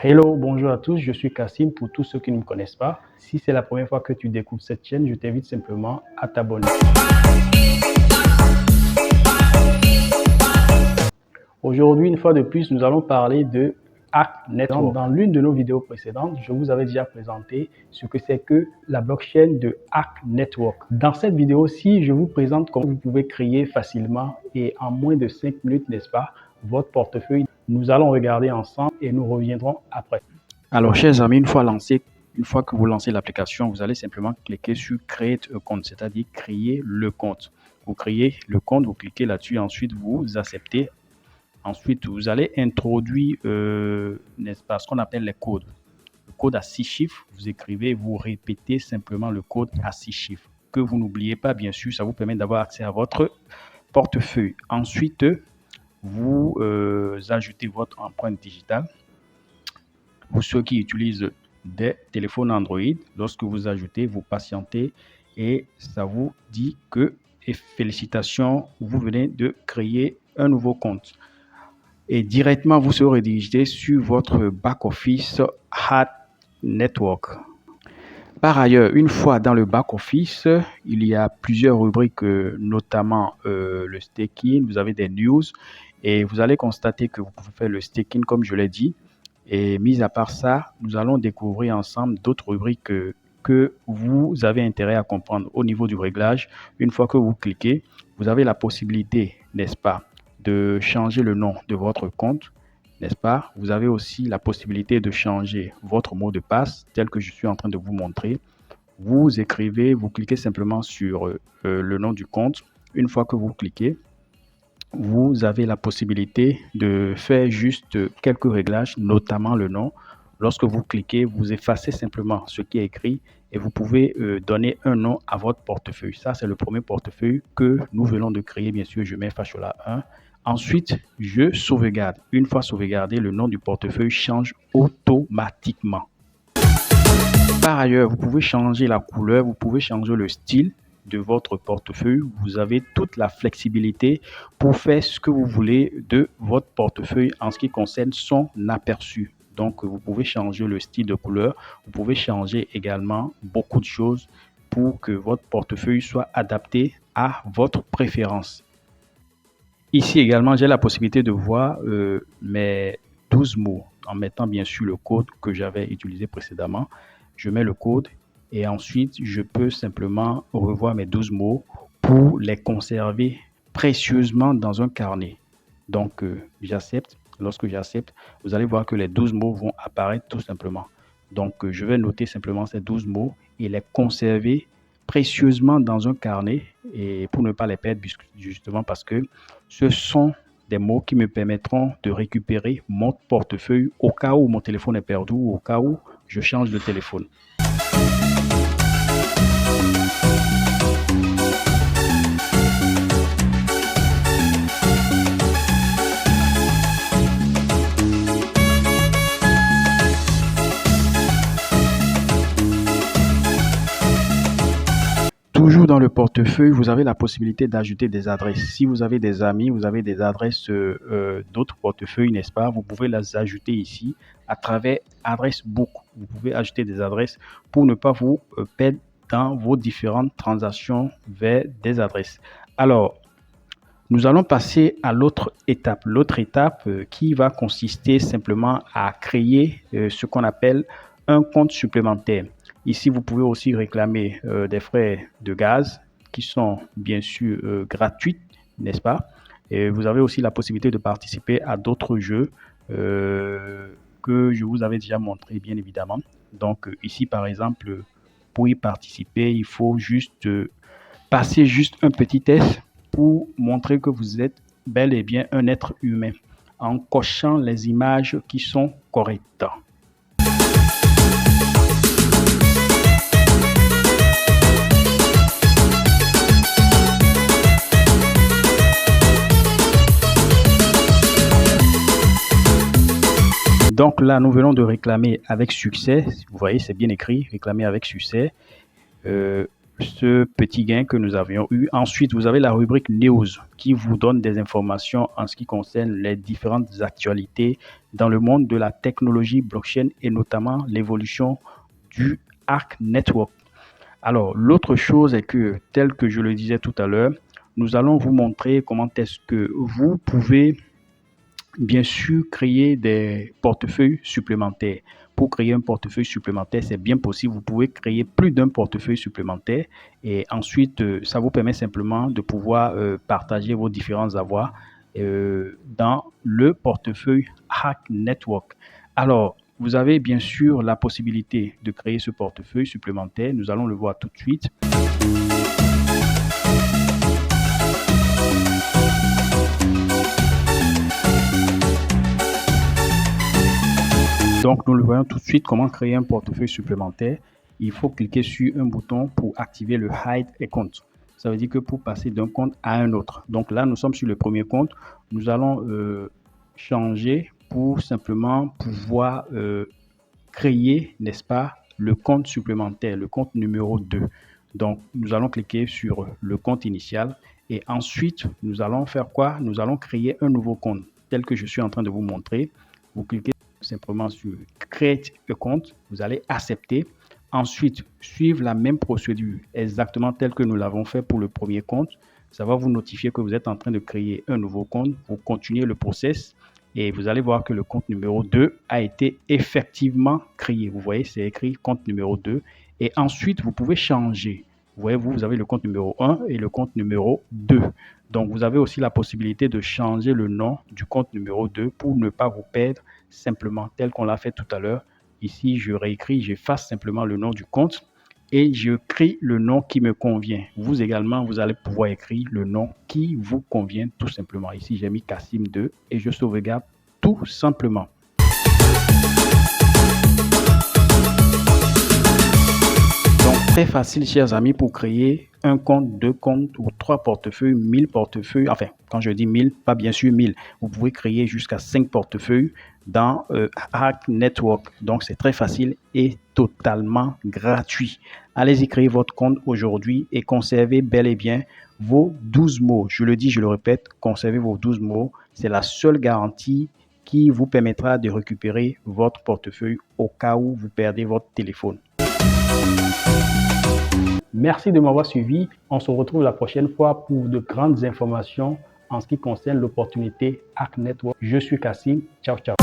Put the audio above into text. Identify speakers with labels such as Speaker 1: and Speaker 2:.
Speaker 1: Hello, bonjour à tous, je suis Kassim pour tous ceux qui ne me connaissent pas. Si c'est la première fois que tu découvres cette chaîne, je t'invite simplement à t'abonner. Aujourd'hui, une fois de plus, nous allons parler de Arc Network. Dans l'une de nos vidéos précédentes, je vous avais déjà présenté ce que c'est que la blockchain de Arc Network. Dans cette vidéo-ci, je vous présente comment vous pouvez créer facilement et en moins de 5 minutes, n'est-ce pas, votre portefeuille. Nous allons regarder ensemble et nous reviendrons après. Alors, chers amis, une fois que vous lancez l'application, vous allez simplement cliquer sur Create a compte, c'est-à-dire créer le compte. Vous créez le compte, vous cliquez là-dessus, ensuite vous acceptez. Ensuite, vous allez introduire, n'est-ce pas, ce qu'on appelle les codes. Le code à 6 chiffres, vous écrivez, vous répétez simplement le code à 6 chiffres. Que vous n'oubliez pas, bien sûr, ça vous permet d'avoir accès à votre portefeuille. Ensuite, vous ajoutez votre empreinte digitale. Pour ceux qui utilisent des téléphones Android, lorsque vous ajoutez, vous patientez et ça vous dit que, et félicitations, vous venez de créer un nouveau compte. Et directement, vous serez redirigé sur votre back-office Arc Network. Par ailleurs, une fois dans le back-office, il y a plusieurs rubriques, notamment le staking, vous avez des news et vous allez constater que vous pouvez faire le staking comme je l'ai dit. Et mis à part ça, nous allons découvrir ensemble d'autres rubriques que vous avez intérêt à comprendre au niveau du réglage. Une fois que vous cliquez, vous avez la possibilité, n'est-ce pas, de changer le nom de votre compte, n'est-ce pas? Vous avez aussi la possibilité de changer votre mot de passe, tel que je suis en train de vous montrer. Vous écrivez, vous cliquez simplement sur le nom du compte. Une fois que vous cliquez, vous avez la possibilité de faire juste quelques réglages, notamment le nom. Lorsque vous cliquez, vous effacez simplement ce qui est écrit et vous pouvez donner un nom à votre portefeuille. Ça, c'est le premier portefeuille que nous venons de créer. Bien sûr, je mets Fashola 1. Ensuite, je sauvegarde. Une fois sauvegardé, le nom du portefeuille change automatiquement. Par ailleurs, vous pouvez changer la couleur, vous pouvez changer le style de votre portefeuille. Vous avez toute la flexibilité pour faire ce que vous voulez de votre portefeuille en ce qui concerne son aperçu. Donc, vous pouvez changer le style de couleur. Vous pouvez changer également beaucoup de choses pour que votre portefeuille soit adapté à votre préférence. Ici également, j'ai la possibilité de voir mes 12 mots en mettant bien sûr le code que j'avais utilisé précédemment. Je mets le code et ensuite, je peux simplement revoir mes 12 mots pour les conserver précieusement dans un carnet. Donc, j'accepte. Lorsque j'accepte, vous allez voir que les 12 mots vont apparaître tout simplement. Donc, je vais noter simplement ces 12 mots et les conserver précieusement dans un carnet et pour ne pas les perdre justement parce que ce sont des mots qui me permettront de récupérer mon portefeuille au cas où mon téléphone est perdu ou au cas où je change de téléphone. Toujours dans le portefeuille, vous avez la possibilité d'ajouter des adresses. Si vous avez des amis, vous avez des adresses d'autres portefeuilles, n'est-ce pas? Vous pouvez les ajouter ici à travers Adresse Book. Vous pouvez ajouter des adresses pour ne pas vous perdre dans vos différentes transactions vers des adresses. Alors, nous allons passer à l'autre étape. L'autre étape qui va consister simplement à créer ce qu'on appelle un compte supplémentaire. Ici, vous pouvez aussi réclamer des frais de gaz qui sont bien sûr gratuits, n'est-ce pas? Et vous avez aussi la possibilité de participer à d'autres jeux que je vous avais déjà montré, bien évidemment. Donc ici, par exemple, pour y participer, il faut juste passer juste un petit test pour montrer que vous êtes bel et bien un être humain en cochant les images qui sont correctes. Donc là, nous venons de réclamer avec succès. Vous voyez, c'est bien écrit, réclamer avec succès. ce petit gain que nous avions eu. Ensuite, vous avez la rubrique News qui vous donne des informations en ce qui concerne les différentes actualités dans le monde de la technologie blockchain et notamment l'évolution du Arc Network. Alors, l'autre chose est que, tel que je le disais tout à l'heure, nous allons vous montrer comment est-ce que vous pouvez bien sûr créer des portefeuilles supplémentaires. Pour créer un portefeuille supplémentaire, c'est bien possible. Vous pouvez créer plus d'un portefeuille supplémentaire et ensuite, ça vous permet simplement de pouvoir partager vos différents avoirs dans le portefeuille Hack Network. Alors, vous avez bien sûr la possibilité de créer ce portefeuille supplémentaire. Nous allons le voir tout de suite. Donc, nous le voyons tout de suite comment créer un portefeuille supplémentaire. Il faut cliquer sur un bouton pour activer le Hide Account. Ça veut dire que pour passer d'un compte à un autre. Donc là, nous sommes sur le premier compte. Nous allons changer pour simplement pouvoir créer, n'est-ce pas, le compte supplémentaire, le compte numéro 2. Donc, nous allons cliquer sur le compte initial et ensuite, nous allons faire quoi? Nous allons créer un nouveau compte tel que je suis en train de vous montrer. Vous cliquez simplement sur Create a Account, vous allez accepter. Ensuite, suivre la même procédure, exactement telle que nous l'avons fait pour le premier compte. Ça va vous notifier que vous êtes en train de créer un nouveau compte. Vous continuez le process et vous allez voir que le compte numéro 2 a été effectivement créé. Vous voyez, c'est écrit compte numéro 2. Et ensuite, vous pouvez changer. Vous voyez, vous avez le compte numéro 1 et le compte numéro 2. Donc, vous avez aussi la possibilité de changer le nom du compte numéro 2 pour ne pas vous perdre simplement tel qu'on l'a fait tout à l'heure. Ici, je réécris, j'efface simplement le nom du compte et je crée le nom qui me convient. Vous également, vous allez pouvoir écrire le nom qui vous convient tout simplement. Ici, j'ai mis Kassim 2 et je sauvegarde tout simplement. Très facile, chers amis, pour créer un compte, deux comptes ou trois portefeuilles, 1000 portefeuilles. Enfin, quand je dis 1000, pas bien sûr 1000. Vous pouvez créer jusqu'à 5 portefeuilles dans Hack Network. Donc, c'est très facile et totalement gratuit. Allez-y, créer votre compte aujourd'hui et conservez bel et bien vos 12 mots. Je le dis, je le répète, conservez vos 12 mots. C'est la seule garantie qui vous permettra de récupérer votre portefeuille au cas où vous perdez votre téléphone. Merci de m'avoir suivi. On se retrouve la prochaine fois pour de grandes informations en ce qui concerne l'opportunité Hack Network. Je suis Kassim. Ciao, ciao.